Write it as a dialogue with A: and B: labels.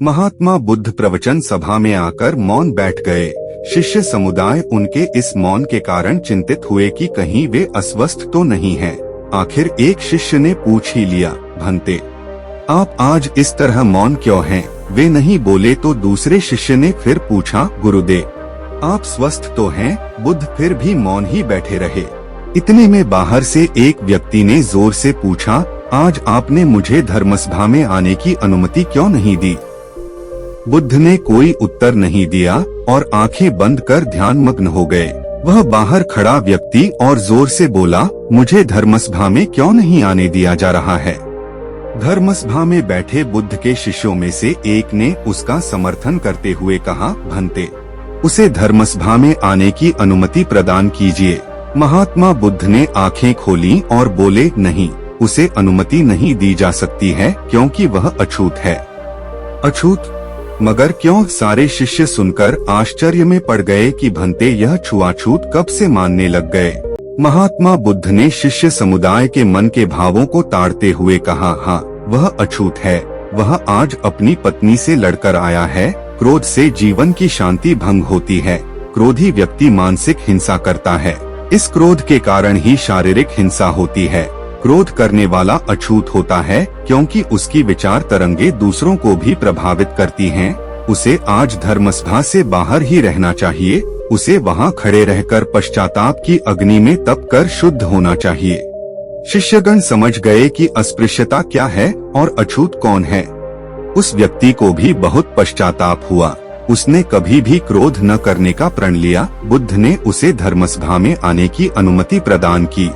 A: महात्मा बुद्ध प्रवचन सभा में आकर मौन बैठ गए। शिष्य समुदाय उनके इस मौन के कारण चिंतित हुए कि कहीं वे अस्वस्थ तो नहीं हैं। आखिर एक शिष्य ने पूछ ही लिया, भंते, आप आज इस तरह मौन क्यों हैं? वे नहीं बोले तो दूसरे शिष्य ने फिर पूछा, गुरुदेव, आप स्वस्थ तो हैं? बुद्ध फिर भी मौन ही बैठे रहे। इतने में बाहर से एक व्यक्ति ने जोर से पूछा, आज आपने मुझे धर्मसभा में आने की अनुमति क्यों नहीं दी? बुद्ध ने कोई उत्तर नहीं दिया और आंखें बंद कर ध्यानमग्न हो गए। वह बाहर खड़ा व्यक्ति और जोर से बोला, मुझे धर्मसभा में क्यों नहीं आने दिया जा रहा है? धर्मसभा में बैठे बुद्ध के शिष्यों में से एक ने उसका समर्थन करते हुए कहा, भंते, उसे धर्मसभा में आने की अनुमति प्रदान कीजिए। महात्मा बुद्ध ने आंखें खोली और बोले, नहीं, उसे अनुमति नहीं दी जा सकती है क्योंकि वह अछूत है। अछूत? मगर क्यों? सारे शिष्य सुनकर आश्चर्य में पड़ गए कि भंते यह छुआछूत कब से मानने लग गए। महात्मा बुद्ध ने शिष्य समुदाय के मन के भावों को ताड़ते हुए कहा, हाँ, वह अछूत है। वह आज अपनी पत्नी से लड़कर आया है। क्रोध से जीवन की शांति भंग होती है। क्रोधी व्यक्ति मानसिक हिंसा करता है। इस क्रोध के कारण ही शारीरिक हिंसा होती है। क्रोध करने वाला अछूत होता है क्योंकि उसकी विचार तरंगे दूसरों को भी प्रभावित करती हैं। उसे आज धर्मसभा से बाहर ही रहना चाहिए। उसे वहां खड़े रहकर पश्चाताप की अग्नि में तप कर शुद्ध होना चाहिए। शिष्यगण समझ गए कि अस्पृश्यता क्या है और अछूत कौन है। उस व्यक्ति को भी बहुत पश्चाताप हुआ। उसने कभी भी क्रोध न करने का प्रण लिया। बुद्ध ने उसे धर्मसभा में आने की अनुमति प्रदान की।